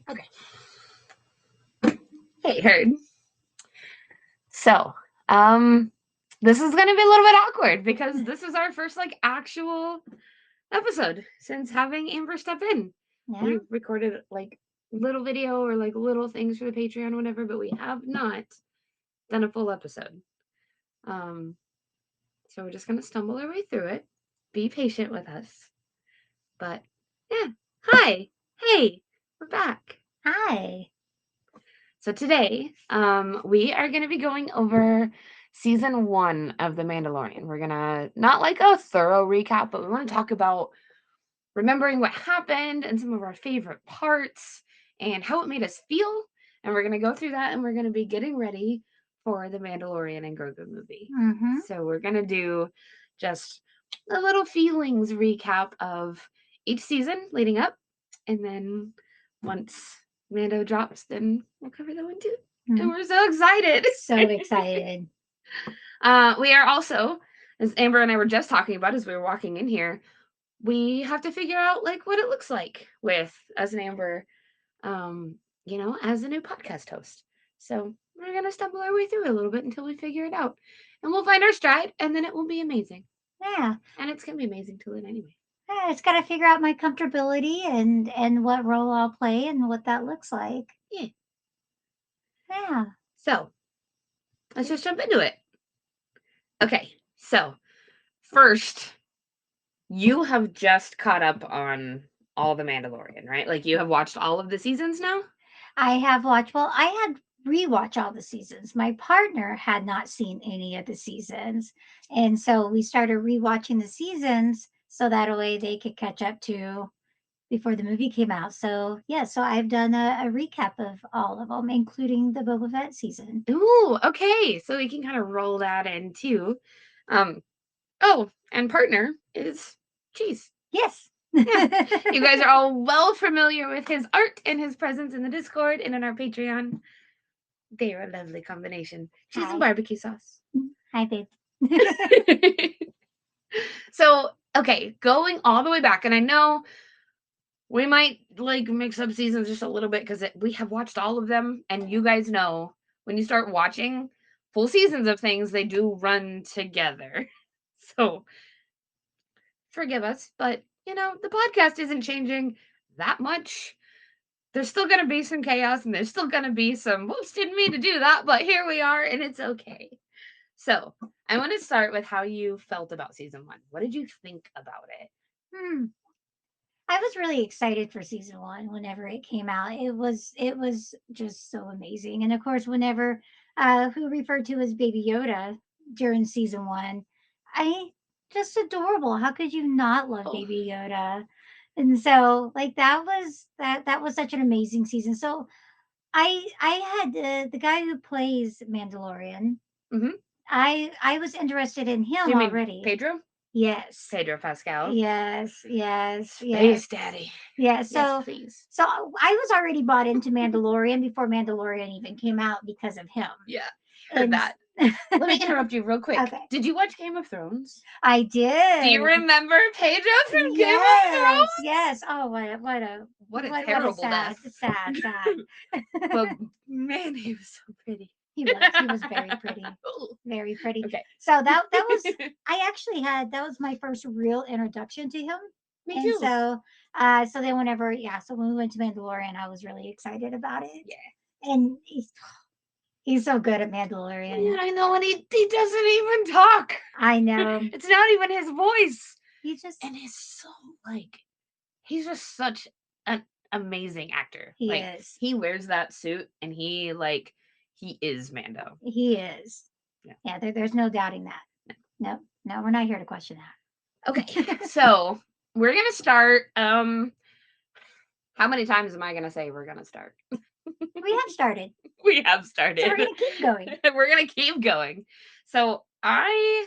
Okay. Hey, Heard. So, this is gonna be a little bit awkward because this is our first actual episode since having Amber step in. Yeah. We recorded little video or little things for the Patreon, whatever, but we have not done a full episode. Um, so we're just gonna stumble our way through it. Be patient with us. But yeah, hi, hey, we're back. Hi. So today, we are going to be going over season 1 of The Mandalorian. We're going to not a thorough recap, but we want to talk about remembering what happened and some of our favorite parts and how it made us feel. And we're going to go through that and we're going to be getting ready for the Mandalorian and Grogu movie. Mm-hmm. So we're going to do just a little feelings recap of each season leading up. And then once Mando drops, then we'll cover that one too. Mm-hmm. And we're so excited. So excited. We are also, as Amber and I were just talking about as we were walking in here, we have to figure out what it looks like with us and Amber, as a new podcast host. So we're gonna stumble our way through it a little bit until we figure it out, and we'll find our stride, and then it will be amazing. Yeah. And it's gonna be amazing till then anyway. Yeah, I just got to figure out my comfortability and what role I'll play and what that looks like. Yeah. Yeah. So let's just jump into it. Okay. So first, you have just caught up on all the Mandalorian, right? You have watched all of the seasons now? I have watched, well, I had rewatch all the seasons. My partner had not seen any of the seasons. And so we started rewatching the seasons so that way they could catch up to before the movie came out. So, yeah, so I've done a recap of all of them, including the Boba Fett season. Ooh, okay. So we can kind of roll that in too. Oh, and partner is Cheese. Yes. Yeah. You guys are all well familiar with his art and his presence in the Discord and in our Patreon. They are a lovely combination. Cheese Hi. and barbecue sauce. Hi, babe. So, okay, going all the way back, and I know we might mix up seasons just a little bit because we have watched all of them, and you guys know when you start watching full seasons of things, they do run together. So, forgive us, but the podcast isn't changing that much. There's still going to be some chaos and there's still going to be some whoops, didn't mean to do that, but here we are and it's okay. So I want to start with how you felt about season 1. What did you think about it? I was really excited for season 1 whenever it came out. It was just so amazing. And of course, whenever who referred to as Baby Yoda during season 1, I just adorable. How could you not love Baby Yoda? And so that was such an amazing season. So I had the guy who plays Mandalorian. Mm-hmm. I was interested in him Do you mean already. Pedro? Yes. Pedro Pascal. Yes, yes, Space yes. Daddy. Yeah, Yes, please. so I was already bought into Mandalorian before Mandalorian even came out because of him. Yeah, heard And that. Let me interrupt you real quick. Okay. Did you watch Game of Thrones? I did. Do you remember Pedro from Game of Yes, Thrones? yes. Oh, What a terrible sad, death. sad. But man, he was so pretty. He was very pretty. Very pretty. Okay. So that was I actually had that was my first real introduction to him. Me And too. so then so when we went to Mandalorian, I was really excited about it. Yeah. And he's so good at Mandalorian. Yeah, I know, and he doesn't even talk. I know. It's not even his voice. He's just And he's just such an amazing actor. He is. He wears that suit and he is Mando. He is. Yeah, there's no doubting that. No, we're not here to question that. Okay. So we're gonna start. How many times am I gonna say we're gonna start? We have started. We have started. So we're gonna keep going. We're gonna keep going. So I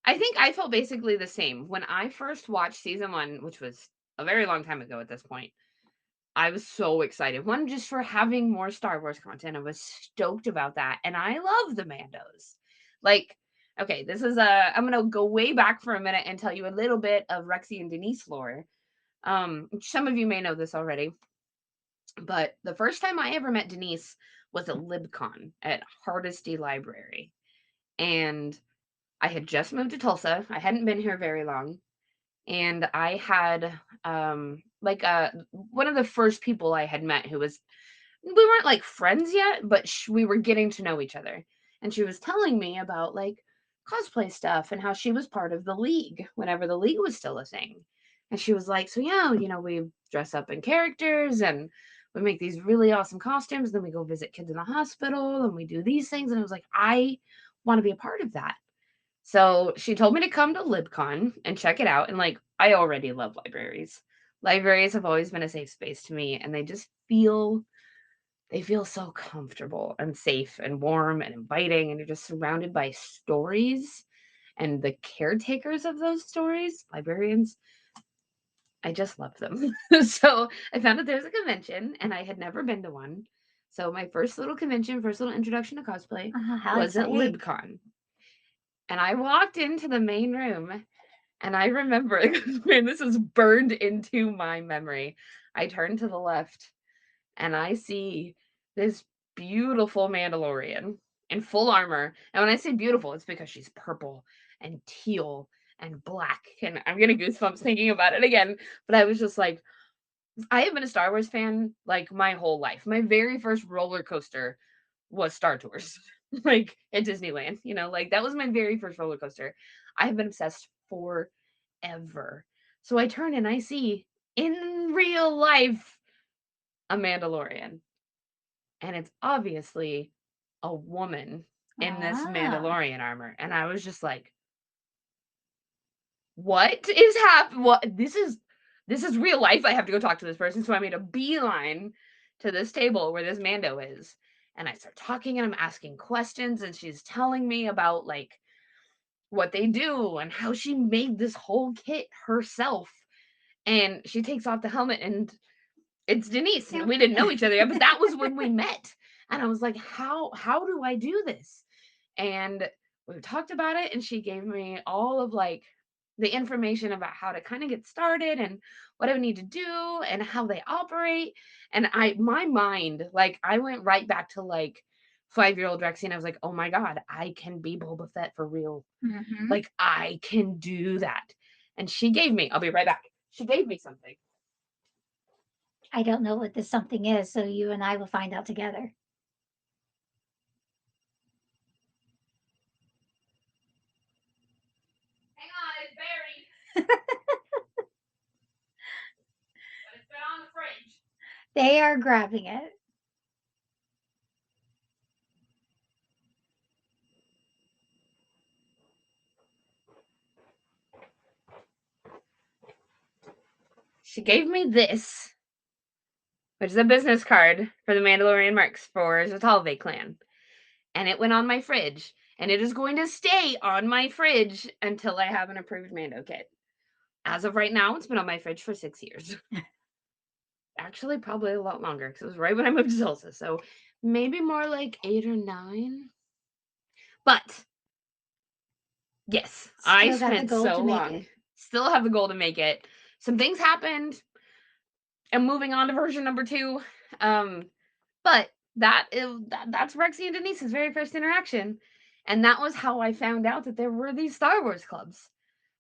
think I felt basically the same when I first watched season 1, which was a very long time ago at this point. I was so excited. One, just for having more Star Wars content. I was stoked about that. And I love the Mandos. Okay, I'm going to go way back for a minute and tell you a little bit of Rexy and Denise lore. Some of you may know this already. But the first time I ever met Denise was at LibCon at Hardesty Library. And I had just moved to Tulsa. I hadn't been here very long. And I had like one of the first people I had met who was we weren't like friends yet, but we were getting to know each other. And she was telling me about like cosplay stuff and how she was part of the league whenever the league was still a thing. And she was like, so yeah, we dress up in characters and we make these really awesome costumes. Then we go visit kids in the hospital and we do these things. And I was like, I want to be a part of that. So she told me to come to LibCon and check it out. And like, I already love libraries. Libraries have always been a safe space to me, and they feel so comfortable and safe and warm and inviting, and you're just surrounded by stories and the caretakers of those stories, librarians. I just love them. So I found out there's a convention, and I had never been to one. So my first little convention, first little introduction to cosplay How was at exciting. LibCon. And I walked into the main room, and I remember, man, this is burned into my memory. I turned to the left and I see this beautiful Mandalorian in full armor. And when I say beautiful, it's because she's purple and teal and black. And I'm getting goosebumps thinking about it again. But I was just like, I have been a Star Wars fan like my whole life. My very first roller coaster was Star Tours, like at Disneyland, like that was my very first roller coaster. I have been obsessed forever. So I turn and I see in real life a Mandalorian. And it's obviously a woman in this Ah, Mandalorian armor. And I was just like, what is happening? What this is real life. I have to go talk to this person. So I made a beeline to this table where this Mando is. And I start talking and I'm asking questions, and she's telling me about like what they do and how she made this whole kit herself. And she takes off the helmet and it's Denise. yeah. And we didn't know each other yet, but that was when we met. And I was like, how do I do this? And we talked about it, and she gave me all of like the information about how to kind of get started and what I would need to do and how they operate. And my mind, like I went right back to like 5-year-old Rexy, and I was like, oh my God, I can be Boba Fett for real. Hmm. Like I can do that. And I'll be right back. She gave me something. I don't know what this something is, so you and I will find out together. Hang on, it's buried, but it's been on the fridge. They are grabbing it. She gave me this, which is a business card for the Mandalorian Mercs for Zatalve clan. And it went on my fridge. And it is going to stay on my fridge until I have an approved Mando kit. As of right now, it's been on my fridge for 6 years. Actually, probably a lot longer because it was right when I moved to Tulsa. So maybe more like 8 or 9. But yes, I Still got the spent gold to so make long. it. Still have the goal to make it. Some things happened. I'm moving on to version number 2. Um, but that's Rexy and Denise's very first interaction. And that was how I found out that there were these Star Wars clubs,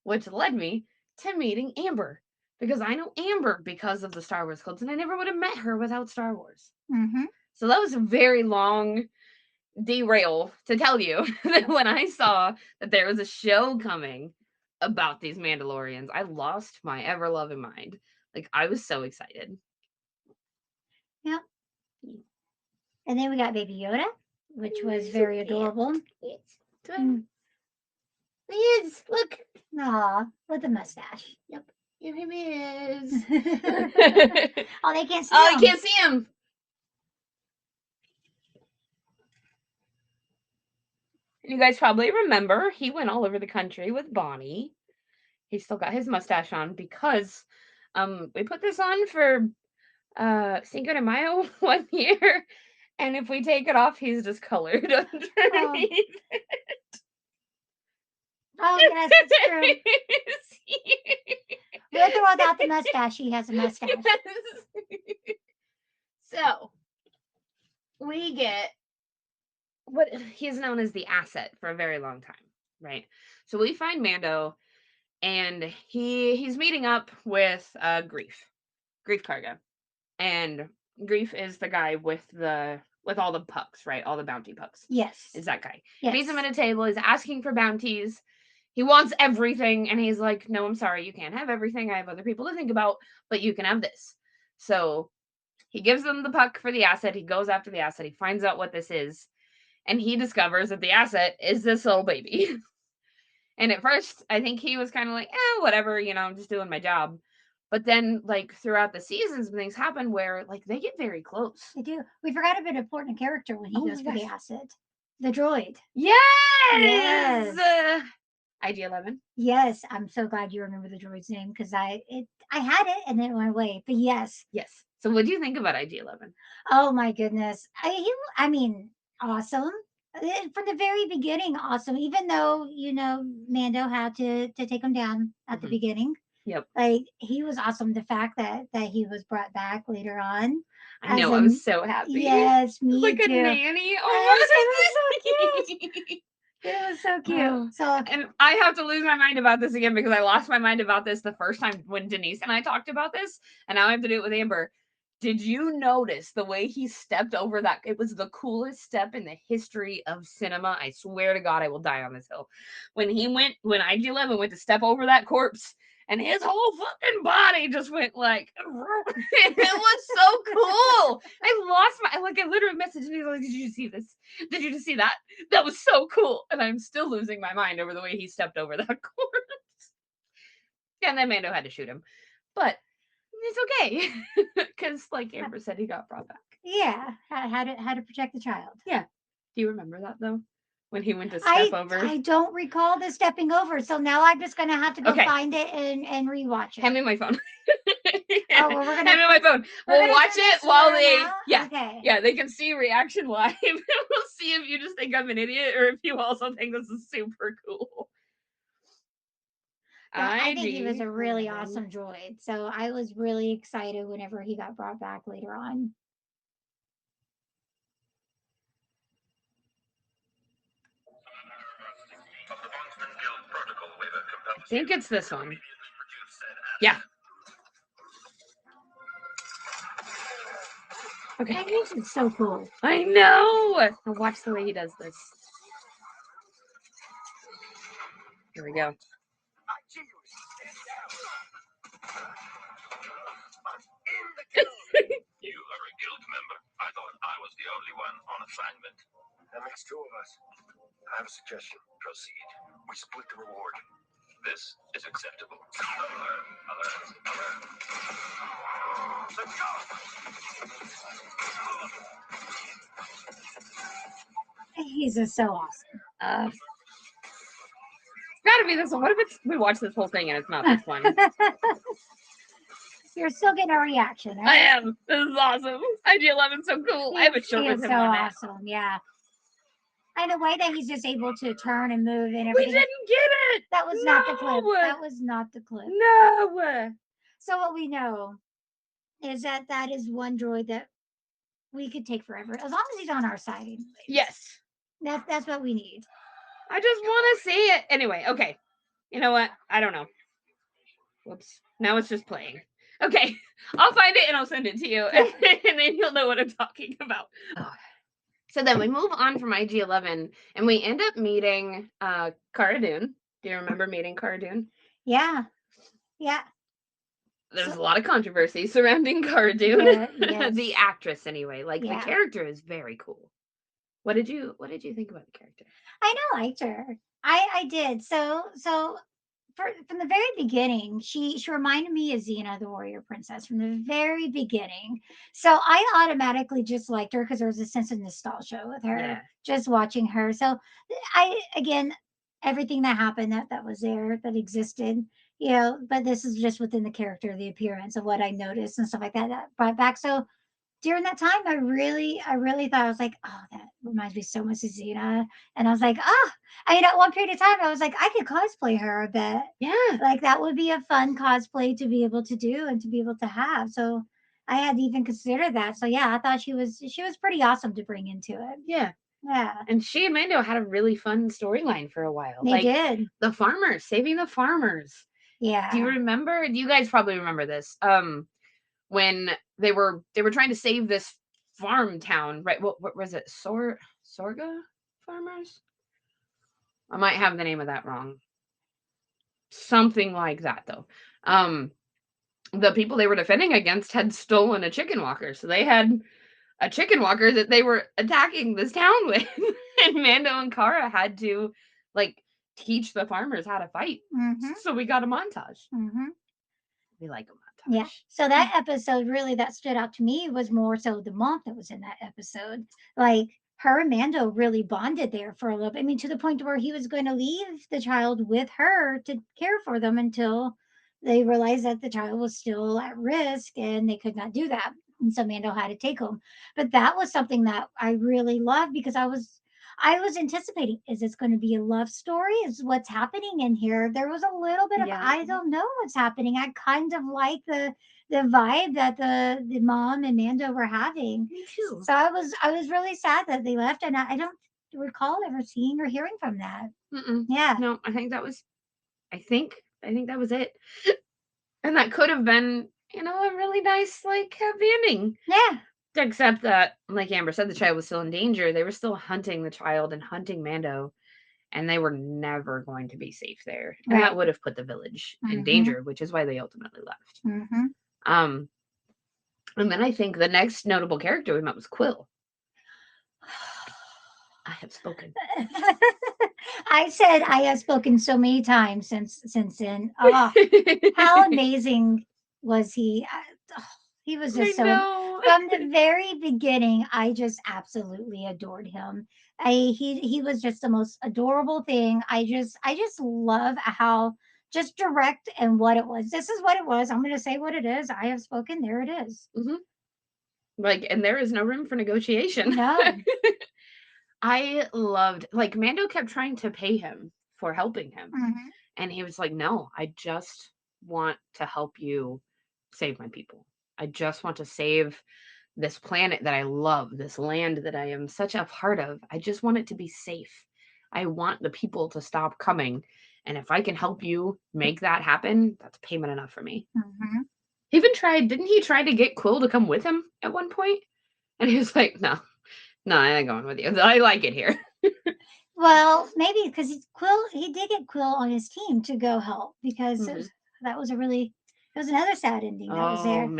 which led me to meeting Amber. Because I know Amber because of the Star Wars clubs, and I never would have met her without Star Wars. Hmm. So that was a very long derail to tell you that when I saw that there was a show coming about these Mandalorians, I lost my ever loving mind. Like I was so excited. Yep. And then we got Baby Yoda, which was So very cute. adorable. Yes. Mm. Yes, look. Aw, with a mustache. Yep. Here he is. Oh, they can't see Oh, you him. can't see him. You guys probably remember he went all over the country with Bonnie. He still got his mustache on because we put this on for Cinco de Mayo 1 year, and if we take it off, he's just colored Oh, underneath. oh yes, it's true. With or without the mustache, he has a mustache. Yes. So we get what he's known as the asset for a very long time, right? So we find Mando, and he's meeting up with Grief Karga, and Grief is the guy with all the pucks, right? All the bounty pucks. Yes. Is that guy? Yes. Meets him at a table. He's asking for bounties. He wants everything, and he's like, "No, I'm sorry, you can't have everything. I have other people to think about, but you can have this." So he gives them the puck for the asset. He goes after the asset. He finds out what this is, and he discovers that the asset is this little baby. And at first, I think he was kind of like, whatever, I'm just doing my job. But then, like, throughout the seasons, things happen where, like, they get very close. They do. We forgot about an important character when he Oh goes my for the gosh. asset. The droid. Yes! Yes. IG-11. Yes. I'm so glad you remember the droid's name because I had it and then it went away. But yes. Yes. So what do you think about IG-11? Oh my goodness. I mean, awesome. From the very beginning, awesome. Even though, Mando had to take him down at the Mhm. beginning. Yep. Like he was awesome. The fact that he was brought back later on. I know, I was so happy. Yes, me Like a too. nanny Yes, almost. it was so cute. It was so cute. Oh, So and I have to lose my mind about this again because I lost my mind about this the first time when Denise and I talked about this, and now I have to do it with Amber. Did you notice the way he stepped over that? It was the coolest step in the history of cinema. I swear to God, I will die on this hill. When IG-11 went to step over that corpse, and his whole fucking body just went like, it was so cool. I literally messaged him. He's like, "Did you see this? Did you just see that? That was so cool." And I'm still losing my mind over the way he stepped over that corpse. And then Mando had to shoot him. But it's okay. Because, like Amber said, he got brought back. yeah, how to protect the child. Yeah. Do you remember that, though? When he went to step over? I don't recall the stepping over, so now I'm just gonna have to go Okay. find it and rewatch it. Hand me my phone. Oh, well, we're gonna Hand me my phone. We'll gonna watch do it this while right they now? yeah. Okay. Yeah, they can see reaction live. We'll see if you just think I'm an idiot or if you also think this is super cool. Yeah, I think he was a really IG-11. awesome droid. So I was really excited whenever he got brought back later on. I think it's this one. Yeah. Okay. I think it's so cool. I know. Now watch the way he does this. Here we go. You are a guild member. I thought I was the only one on assignment. That makes two of us. I have a suggestion. Proceed. We split the reward. This is acceptable. Alert, alert, alert. Let's go! He's just so awesome. Gotta be this one. What if we watch this whole thing and it's not this one? You're still getting a reaction, right? I am. This is awesome. IG-11's so cool. I have a shirt He with is him so on awesome, yeah. And the way that he's just able to turn and move and it. We everything. didn't get it. That was not the clip. No. That was not the clip. No. So what we know is that is one droid that we could take forever, as long as he's on our side. Anyways. Yes. That's what we need. I just want to see it. Anyway, okay. You know what? I don't know. Whoops. Now it's just playing. Okay. I'll find it and I'll send it to you. Yeah. And then you'll know what I'm talking about. So then we move on from IG-11 and we end up meeting Cara Dune. Do you remember meeting Cara Dune? Yeah. Yeah. There's a lot of controversy surrounding Cara Dune. Yeah, yes. The actress anyway. Like Yeah. the character is very cool. What did you think about the character? I liked her. I did. So from the very beginning, she reminded me of Xena, the warrior princess, from the very beginning. So I automatically just liked her because there was a sense of nostalgia with her, Yeah. just watching her. So again, everything that happened that was there, that existed, but this is just within the character, the appearance of what I noticed and stuff like that brought back. So during that time, I really thought, I was like, oh, that reminds me so much of Xena. And I was like, at one period of time, I was like, I could cosplay her a bit. Yeah. Like that would be a fun cosplay to be able to do and to be able to have. So I hadn't even considered that. So yeah, I thought she was pretty awesome to bring into it. Yeah. Yeah, And she and Mando had a really fun storyline for a while. they Like did. the farmers, saving the farmers. Do you Yeah. remember? You guys probably remember this. When they were trying to save this farm town, right? What was it? Sorga farmers? I might have the name of that wrong. Something like that though. Um the people they were defending against had stolen a chicken walker. So they had a chicken walker that they were attacking this town with. And Mando and Cara had to like teach the farmers how to fight. Mhm. So we got a montage. Mhm. We like a Yeah. montage. So that episode really that stood out to me was more so the month that was in that episode. Like her and Mando really bonded there for a little bit. I mean, to the point where he was going to leave the child with her to care for them until they realized that the child was still at risk and they could not do that. And so Mando had to take him. But that was something that I really loved because I was anticipating, is this going to be a love story? Is what's happening in here? There was a little bit of Yeah. I don't know what's happening. I kind of like the vibe that the mom and Mando were having. Me too. So I was really sad that they left, and I don't recall ever seeing or hearing from that. Mm-mm. Yeah, No, I think that was it. And that could have been, a really nice, like, happy ending. yeah, Except that, like Amber said, the child was still in danger. They were still hunting the child and hunting Mando, and they were never going to be safe there. And right. that would have put the village in Mhm. danger, which is why they ultimately left. Hmm. Um, and then I think the next notable character we met was Quill. I have spoken. I said I have spoken so many times since then. Oh, how amazing was he? He was I just so know. from the very beginning. I just absolutely adored him. He was just the most adorable thing. I just love how just direct and what it was. This is what it was. I'm going to say what it is. I have spoken. There it is. Mhm. Like, and there is no room for negotiation. No. I loved, like, Mando kept trying to pay him for helping him. Mhm. And he was like, no, I just want to help you save my people. I just want to save this planet that I love, this land that I am such a part of. I just want it to be safe. I want the people to stop coming. And if I can help you make that happen, that's payment enough for me. Mhm. He even tried, didn't he try to get Quill to come with him at one point? And he was like, no, I ain't going with you. I like it here. Well, maybe because he did get Quill on his team to go help because Mhm. that was another sad ending that was Oh, there. But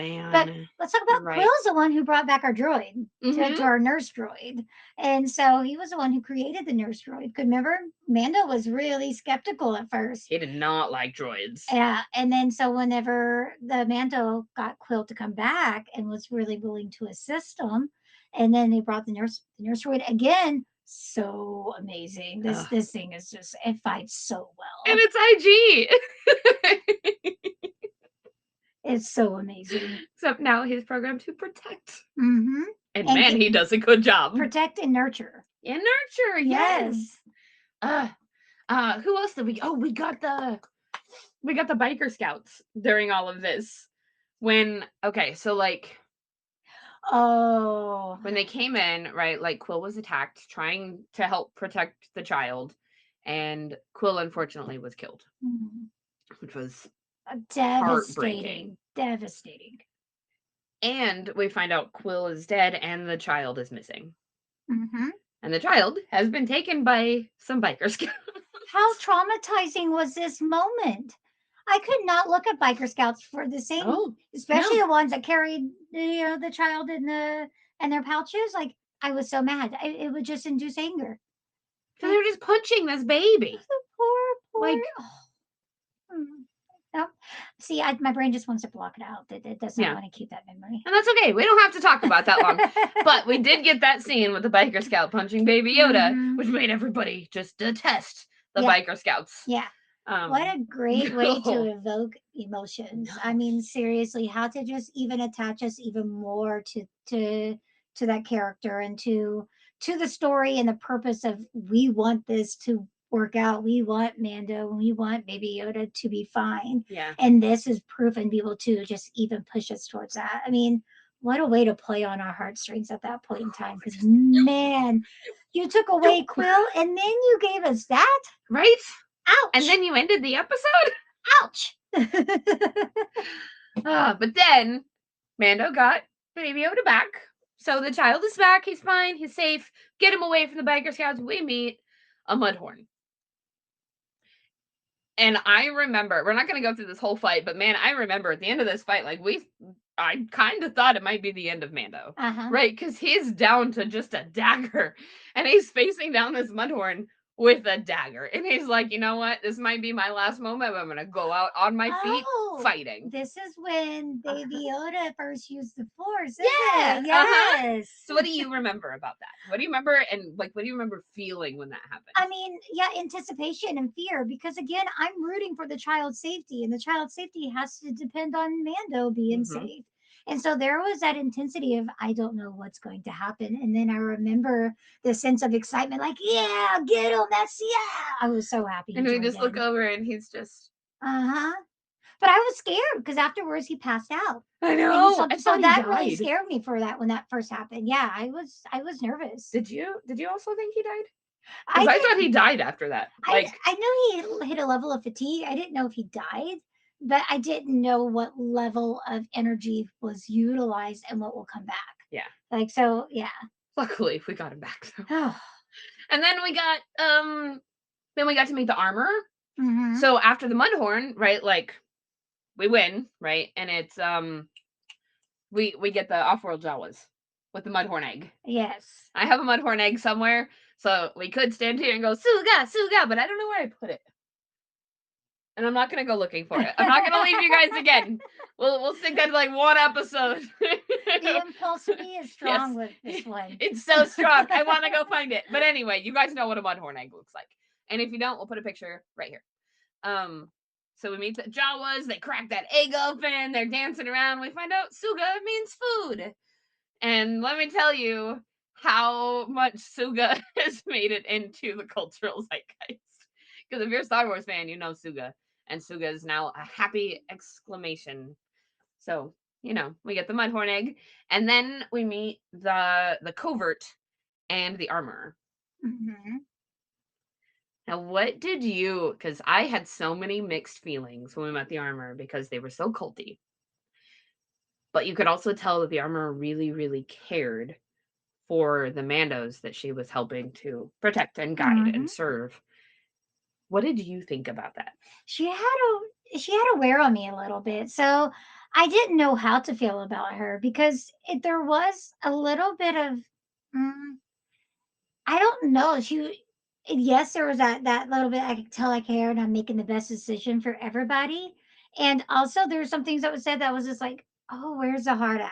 man. let's talk You're about right. Quill's the one who brought back our droid Mhm. to our nurse droid. And so he was the one who created the nurse droid. Could remember Mando was really skeptical at first. He did not like droids. Yeah. And then so whenever the Mando got Quill to come back and was really willing to assist him, and then they brought the nurse droid again. So amazing. This Ugh. this thing is just it fights so And well. it's IG. It's so amazing. Except now he's programmed to protect. Mm-hmm. And And man, he does a good job. protect and nurture. And nurture, yes. Yes. Who else did we? Oh, we got the biker scouts during all of this. So like Oh. when they came in, right, like Quill was attacked trying to help protect the child, and Quill unfortunately was killed, Mm. which was Devastating. heartbreaking. Devastating. And we find out Quill is dead and the child is missing. Mm-hmm. And the child has been taken by some biker scouts. How traumatizing was this moment? I could not look at biker scouts for the same, Oh, especially no. the ones that carried the child in their pouches. Like I was so mad. It would just induce anger. So they're just punching this baby. The poor. Like, No. See, my brain just wants to block it out. It does not Yeah. want to keep that memory. and that's okay. We don't have to talk about that long. But we did get that scene with the biker scout punching Baby Yoda, Mhm. which made everybody just detest the Yeah. biker scouts. Yeah. What a great way to no. evoke emotions. No. I mean, seriously, how to just even attach us even more to that character and to the story and the purpose of we want this to work out. We want Mando and we want Baby Yoda to be fine. Yeah. And this is proof and be able to just even push us towards that. I mean, what a way to play on our heartstrings at that point in time. Because man, you took away Quill and then you gave us that. Right? Ouch! And then you ended the episode? ouch! But then Mando got Baby Yoda back. So the child is back. He's fine. He's safe. Get him away from the biker scouts. We meet a Mudhorn. And I remember, we're not going to go through this whole fight, but man, I remember at the end of this fight, like I kind of thought it might be the end of Mando, right? Because he's down to just a dagger and he's facing down this Mudhorn with a dagger. And he's like, you know what? This might be my last moment, but I'm going to go out on my feet fighting. This is when Baby Yoda first used the Force, Yeah, isn't it? Yes. So what do you remember about that? What do you remember? And like, what do you remember feeling when that happened? I mean, yeah, anticipation and fear, because again, I'm rooting for the child's safety, and the child's safety has to depend on Mando being safe. And so there was that intensity of, I don't know what's going to happen. And then I remember the sense of excitement, like, yeah, get him. I was so happy. And we just look over and he's just. But I was scared because afterwards he passed out. I know. So that really scared me for that when that first happened. Yeah, I was nervous. Did you also think he died? Because I thought he died after that. I knew he hit a level of fatigue. I didn't know if he died, but I didn't know what level of energy was utilized and what will come back. Yeah. Like, so, yeah. Luckily, we got him back. So. And then we got to meet the armor. So after the Mudhorn, right, like, we win, right? And it's, we get the off-world Jawas with the Mudhorn egg. Yes. I have a Mudhorn egg somewhere, so we could stand here and go, Suga, but I don't know where I put it. And I'm not going to go looking for it. I'm not going to leave you guys again. We'll stick that to like one episode. The impulsivity is strong with this one. It's so strong. I want to go find it. But anyway, you guys know what a Mudhorn egg looks like. And if you don't, we'll put a picture right here. So we meet the Jawas. They crack that egg open. They're dancing around. We find out Suga means food. And let me tell you how much Suga has made it into the cultural zeitgeist. Because if you're a Star Wars fan, you know Suga. And Suga is now a happy exclamation. So, you know, we get the Mudhorn egg. And then we meet the covert and the armor. Now, what did you, because I had so many mixed feelings when we met the armor because they were so culty. But you could also tell that the armor really, really cared for the Mandos that she was helping to protect and guide and serve. What did you think about that? She had a wear on me a little bit. So I didn't know how to feel about her because there was a little bit of, I don't know. Yes, there was that little bit. I could tell I cared. I'm making the best decision for everybody. And also there were some things that was said that was just like, oh, where's the heart at?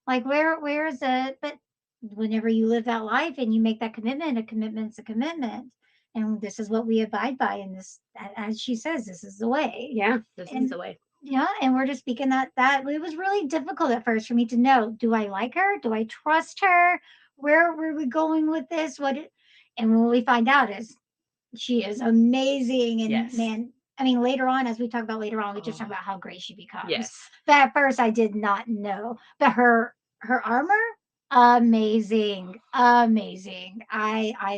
Like, where is it? But whenever you live that life and you make that commitment, a commitment's a commitment. And this is what we abide by in this, as she says, this is the way. Yeah, this is the way. Yeah, and we're just speaking that it was really difficult at first for me to know, do I like her? Do I trust her? Where were we going with this? And what we find out is she is amazing. And man, I mean, later on, as we talk about later on, we just talk about how great she becomes. Yes. But at first I did not know. But her armor, amazing. I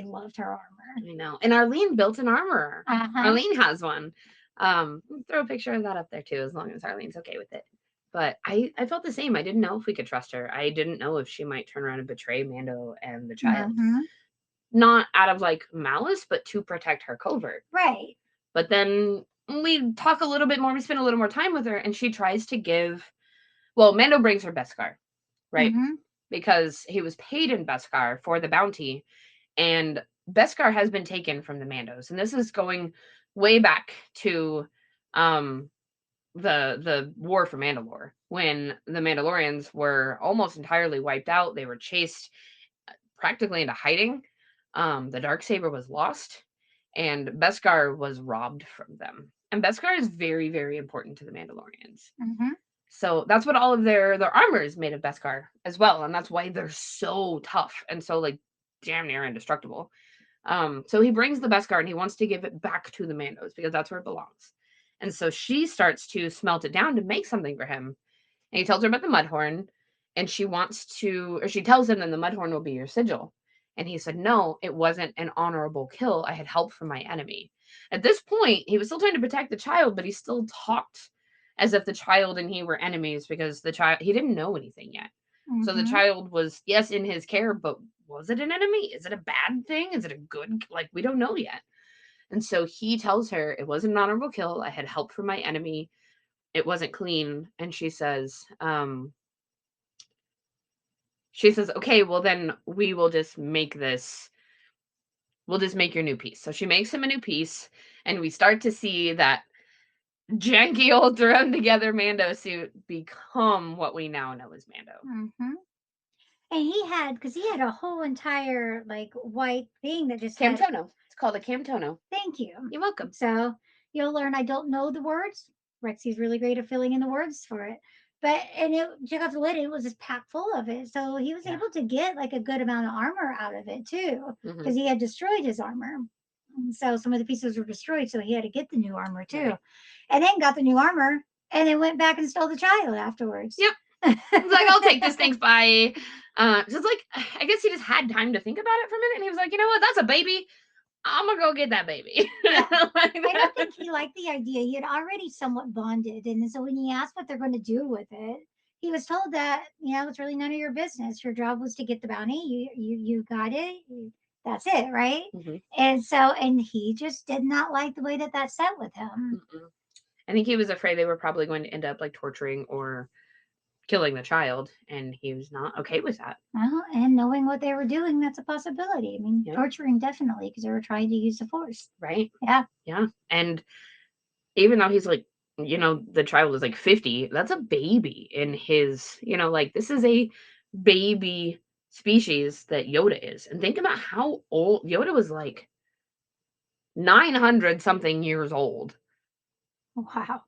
loved her armor. I know. And Arlene built an armor. Arlene has one. Throw a picture of that up there too, as long as Arlene's okay with it. But I felt the same. I didn't know if we could trust her. I didn't know if she might turn around and betray Mando and the child. Not out of like malice, but to protect her covert. Right. But then we talk a little bit more, we spend a little more time with her, and she tries to give, well, Mando brings her Beskar, right? Because he was paid in Beskar for the bounty, and Beskar has been taken from the Mandos. And this is going way back to the War for Mandalore, when the Mandalorians were almost entirely wiped out. They were chased practically into hiding. The Darksaber was lost, and Beskar was robbed from them. And Beskar is very, very important to the Mandalorians. So that's what all of their armor is made of, Beskar as well. And that's why they're so tough and so like damn near indestructible. So he brings the Beskar and he wants to give it back to the Mandos because that's where it belongs. And so she starts to smelt it down to make something for him. And he tells her about the Mudhorn. and she wants to, or she tells him, then the Mudhorn will be your sigil. And he said, no, it wasn't an honorable kill. I had help from my enemy. At this point, he was still trying to protect the child, but he still talked as if the child and he were enemies because the child, he didn't know anything yet. So the Mm-hmm. child was, yes, in his care, but was it an enemy? Is it a bad thing? Is it a good? Like, we don't know yet. And so he tells her, it wasn't an honorable kill. I had help from my enemy. It wasn't clean. And she says, okay, well, then we will just make this, we'll just make your new piece. So she makes him a new piece, and we start to see that janky old thrown together Mando suit become what we now know as Mando. Mm-hmm. And he had, because he had a whole entire like white thing that just had. Camtono. It's called a Camtono. Thank you. You're welcome. So you'll learn. I don't know the words. Rexy's really great at filling in the words for it. But and it check out the lid. It was just packed full of it. So he was Yeah. able to get like a good amount of armor out of it too, Mhm. because he had destroyed his armor. And so some of the pieces were destroyed. So he had to get the new armor too, Right. and then got the new armor, and then went back and stole the child afterwards. Yep. He's like, I'll take this, thanks, bye. So it's like, I guess he just had time to think about it for a minute, and he was like, you know what, that's a baby. I'm gonna go get that baby. Yeah. Like I don't think he liked the idea. He had already somewhat bonded. And so when he asked what they're going to do with it, he was told that, it's really none of your business. Your job was to get the bounty. You got it. That's it, right? Mhm. And he just did not like the way that sat with him. Mm-mm. I think he was afraid they were probably going to end up like torturing or killing the child, and he was not okay with that. And knowing what they were doing, that's a possibility. I mean, Yep. torturing definitely, because they were trying to use the force. Right? Yeah. Yeah. And even though he's like, the child is like 50, that's a baby in his, like, this is a baby species that Yoda is. And think about how old Yoda was, like 900 something years old. Wow.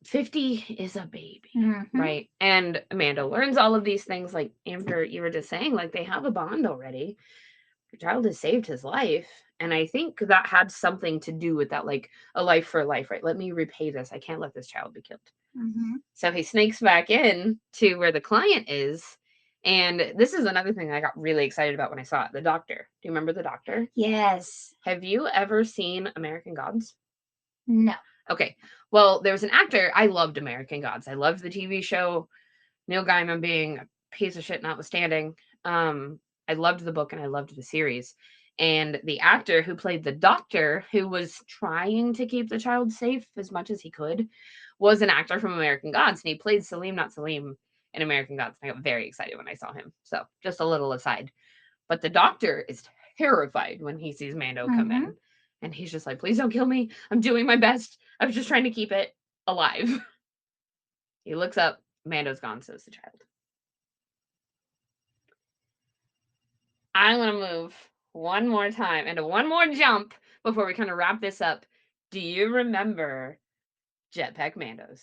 50 is a baby, Mm-hmm. right? And Amanda learns all of these things, like Amber, you were just saying, like they have a bond already. Your child has saved his life. And I think that had something to do with that, like a life for a life, right? Let me repay this. I can't let this child be killed. Mm-hmm. So he sneaks back in to where the client is. And this is another thing I got really excited about when I saw it. The doctor. Do you remember the doctor? Yes. Have you ever seen American Gods? No. Okay. Well, there was an actor. I loved American Gods. I loved the TV show. Neil Gaiman being a piece of shit notwithstanding. I loved the book and I loved the series. And the actor who played the doctor, who was trying to keep the child safe as much as he could, was an actor from American Gods. And he played Salim, not Salim, in American Gods. And I got very excited when I saw him. So just a little aside. But the doctor is terrified when he sees Mando come Mhm. in. And he's just like, please don't kill me. I'm doing my best. I was just trying to keep it alive. He looks up. Mando's gone, says the child. I'm going to move one more time and one more jump before we kind of wrap this up. Do you remember Jetpack Mandos?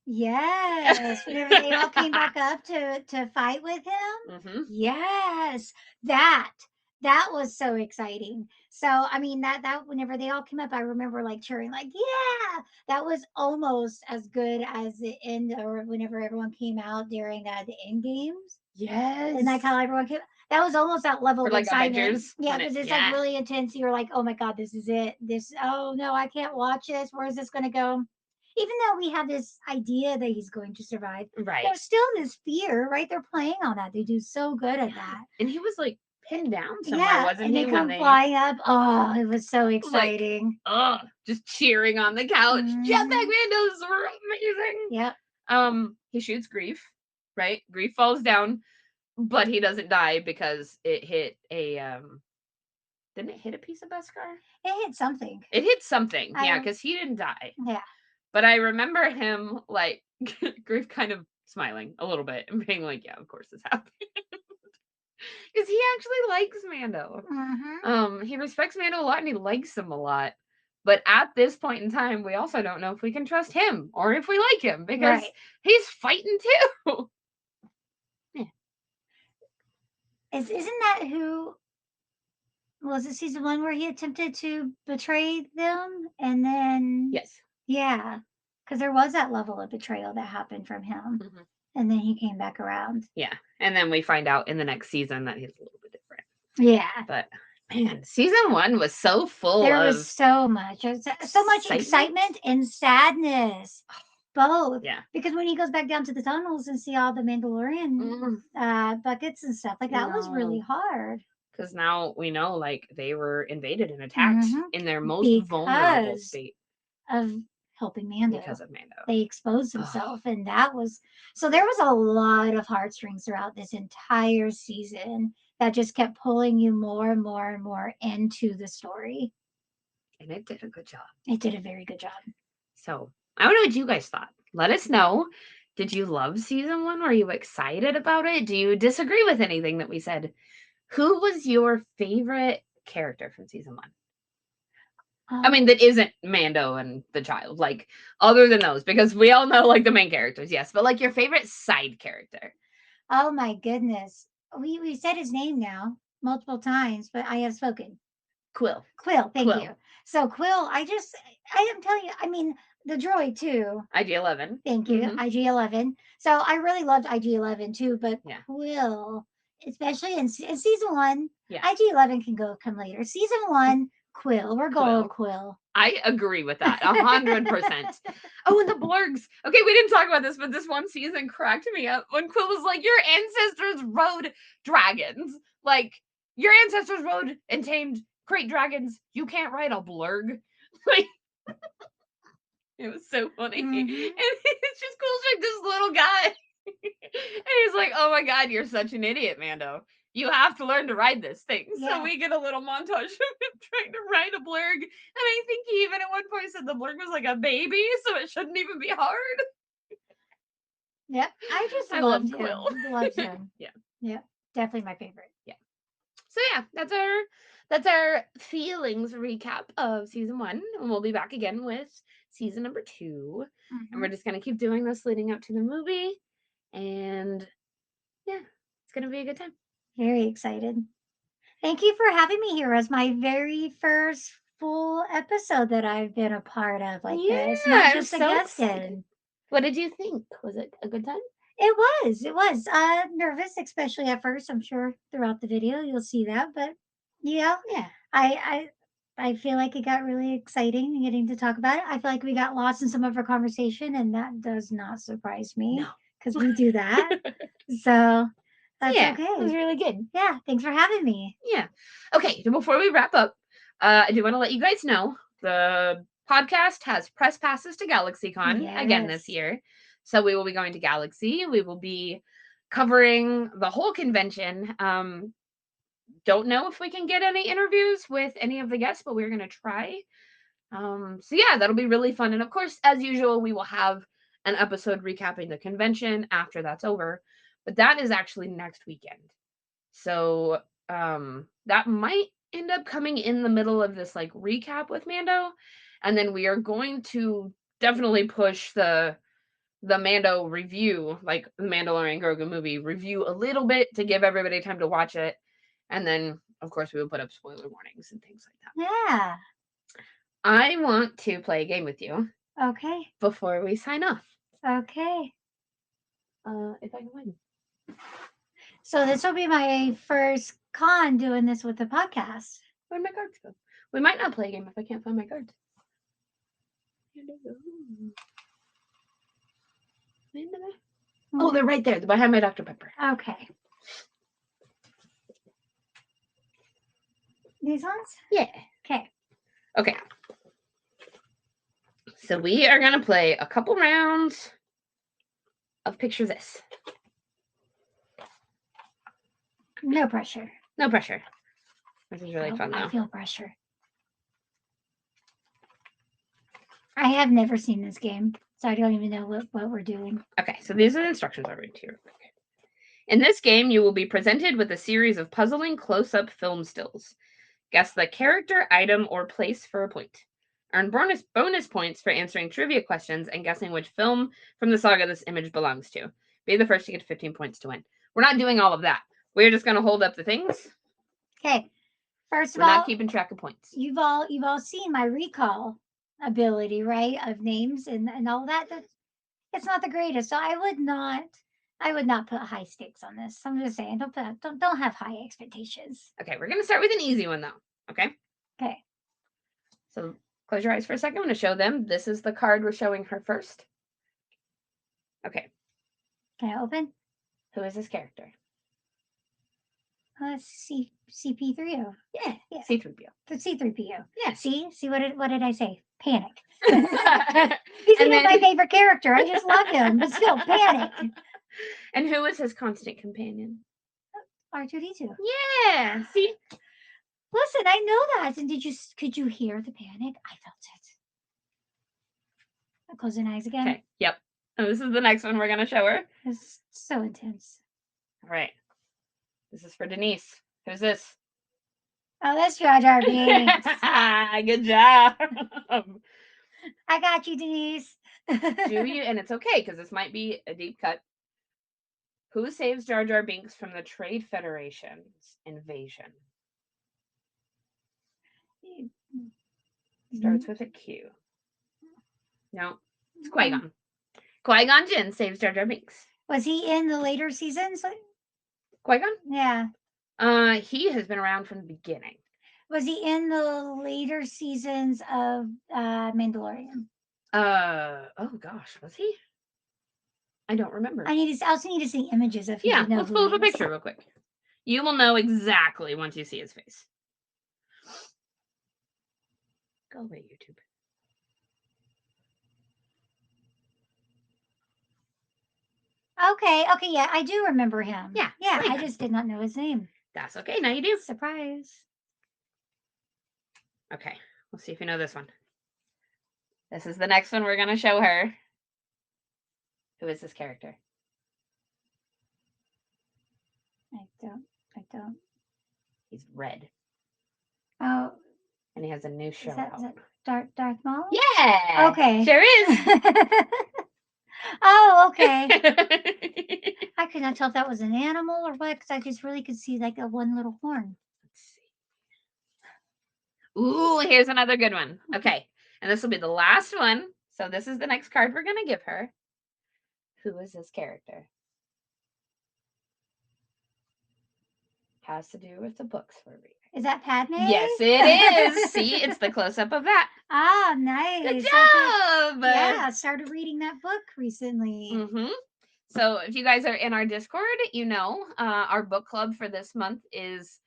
Yes, whenever they all came back up to fight with him. Mm-hmm. Yes, that was so exciting. So I mean that whenever they all came up, I remember like cheering, like yeah, that was almost as good as the end or whenever everyone came out during the end games. Yes. And like how everyone came, that was almost that level Or of like excitement. Avengers. Yeah, because it's like really intense. You're like, oh my god, this is it. Oh no, I can't watch this. Where is this going to go? Even though we have this idea that he's going to survive, Right. there's still this fear, right? They're playing on that. They do so good at that. And he was like pinned down somewhere, wasn't and he? they come flying up. Oh, it was so like, exciting. just cheering on the couch. Mhm. Jetpack Mandos were amazing. Yep. He shoots Grief, right? Grief falls down, but he doesn't die because it hit a didn't it hit a piece of Beskar? It hit something. It hit something, I yeah, don't- because he didn't die. Yeah. But I remember him like Grief kind of smiling a little bit and being like, "Yeah, of course this happened," because he actually likes Mando. Mhm. He respects Mando a lot and he likes him a lot. But at this point in time, we also don't know if we can trust him or if we like him because Right. he's fighting too. Isn't that who was it season 1 where he attempted to betray them and then Yes. yeah. because there was that level of betrayal that happened from him, Mhm. and then he came back around. Yeah, and then we find out in the next season that he's a little bit different. Yeah, But man, season 1 was so full there of was so much, so much excitement. excitement and sadness, both. Yeah. Because when he goes back down to the tunnels and see all the Mandalorian buckets and stuff, like that was really No. hard. Because now we know, like, they were invaded and attacked Mhm. in their most vulnerable Because state of helping Mando. because of Mando. They exposed Ugh. himself, and that was so there was a lot of heartstrings throughout this entire season that just kept pulling you more and more and more into the story. And it did a good job. It did a very good job. So I don't know what you guys thought. Let us know. Did you love season 1? Were you excited about it? Do you disagree with anything that we said? Who was your favorite character from season 1? I mean, that isn't Mando and the child, like, other than those, because we all know, like, the main characters, yes, but, like, your favorite side character. Oh my goodness. We said his name now multiple times, but I have spoken. Quill. Quill, thank Quill. you. So Quill, I am telling you, I mean the droid too. IG-11. Thank you. Mhm. IG-11. So I really loved IG-11 too, but Yeah. Quill, especially in season 1, Yeah. IG-11 can come later. Season 1, Quill. We're going Quill. I agree with that 100%. Oh, and the Borgs. Okay, we didn't talk about this, but this one season cracked me up when Quill was like, "Your ancestors rode dragons. Like, your ancestors rode and tamed great dragons. You can't ride a blurg." Like, it was so funny. Mhm. And it's just Quill's like this little guy. And he's like, "Oh my god, you're such an idiot, Mando. You have to learn to ride this thing." Yeah. So we get a little montage of him trying to ride a blurg. And I think he even at one point said the blurg was like a baby, so it shouldn't even be hard. Yep. I just I loved love him. Quill. Loved him. Yeah. Yep. Definitely my favorite. So yeah, that's our feelings recap of season 1. And we'll be back again with season number 2. And we're Mhm. just gonna keep doing this leading up to the movie. And yeah, it's gonna be a good time. Very excited. Thank you for having me here as my very first full episode that I've been a part of like this. Yeah, Not I'm just a so guest excited. in. What did you think? Was it a good time? It was. It was. Nervous, especially at first. I'm sure throughout the video you'll see that, but yeah, Yeah. I feel like it got really exciting getting to talk about it. I feel like we got lost in some of our conversation, and that does not surprise me No. because we do that. So that's Yeah, it was okay. really good. Yeah, thanks for having me. Yeah. Okay, so before we wrap up, I do want to let you guys know the podcast has press passes to GalaxyCon again this Yes. year. So we will be going to Galaxy. We will be covering the whole convention. Don't know if we can get any interviews with any of the guests, but we're going to try. So yeah, that'll be really fun. And of course, as usual, we will have an episode recapping the convention after that's over. But that is actually next weekend. So that might end up coming in the middle of this like recap with Mando. And then we are going to definitely push the Mando review, like the Mandalorian Grogu movie review a little bit to give everybody time to watch it. And then of course we will put up spoiler warnings and things like that. Yeah. I want to play a game with you Okay. before we sign off. Okay. If I can win. So this will be my first con doing this with the podcast. Where'd my cards go? We might not play a game if I can't find my cards. Oh, they're right there. They're behind my Dr. Pepper. Okay. These ones? Yeah. Okay. Okay. So we are going to play a couple rounds of Picture This. No pressure. No pressure. This is really fun, though. I feel pressure. I have never seen this game, so I don't even know what we're doing. Okay, so these are the instructions I'll read to you. In this game, you will be presented with a series of puzzling close-up film stills. Guess the character, item, or place for a point. Earn bonus points for answering trivia questions and guessing which film from the saga this image belongs to. Be the first to get 15 points to win. We're not doing all of that. We're just going to hold up the things. Okay. First of We're all, not keeping track of points. you've all seen my recall ability, right? Of names and all that. It's not the greatest. So I would not put high stakes on this. I'm just saying, don't have high expectations. Okay, we're gonna start with an easy one though. Okay. Okay. So close your eyes for a second. I'm gonna show them. This is the card we're showing her first. Okay. Can I open? Who is this character? CP3O. Yeah. Yeah. C-3PO. The C3PO. Yeah. See, what did I say? Panic. And He's even my favorite character. I just love him, but still, Panic. And who is his constant companion? R2D2. Yeah. See? Listen, I know that. And could you hear the panic? I felt it. I'm closing eyes again. Okay. Yep. And this is the next one we're gonna show her. It's so intense. All right. This is for Denise. Who's this? Oh, that's Jar Jar Binks. Good job. I got you, Denise. Do you? And it's okay because this might be a deep cut. Who saves Jar Jar Binks from the Trade Federation's invasion? Starts with a Q. No, it's Qui-Gon. Qui-Gon Jinn saves Jar Jar Binks. Was he in the later seasons? Qui-Gon? Yeah. He has been around from the beginning. Was he in the later seasons of Mandalorian? Oh gosh, was he? I don't remember. I also need to see images of him. Yeah, to know let's who pull he up a is. picture real quick. You will know exactly once you see his face. Go away, YouTube. Okay, yeah, I do remember him. Yeah, I Qui-Gon. just did not know his name. That's okay, now you do. Surprise. Okay, let's see if you know this one. This is the next one we're gonna show her. Who is this character? I don't. He's red, Oh, and he has a new show is that out. Darth Maul? Yeah. Okay. Sure is. Oh, okay. I could not tell if that was an animal or what, because I just really could see like a one little horn. Let's see. Ooh, here's another good one. Okay, and this will be the last one. So this is the next card we're gonna give her. Who is this character? Has to do with the books we're reading. Is that Padme? Yes, it is. See, it's the close-up of that. Ah, nice. Good Okay. job. Yeah, I started reading that book recently. Mm-hmm. So if you guys are in our Discord, you know our book club for this month is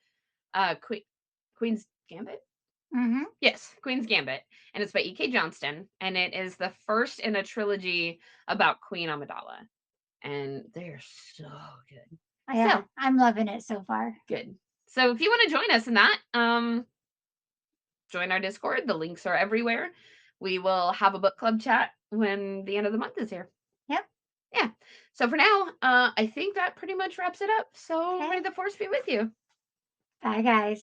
Queen's Gambit. Mm-hmm. Yes, Queen's Gambit, and it's by E.K. Johnston, and it is the first in a trilogy about Queen Amidala, and they're so good. Yeah, So- I'm loving it so far. Good. So if you want to join us in that, join our Discord. The links are everywhere. We will have a book club chat when the end of the month is here. Yep. Yeah. So for now, I think that pretty much wraps it up. So Okay. may the force be with you. Bye, guys.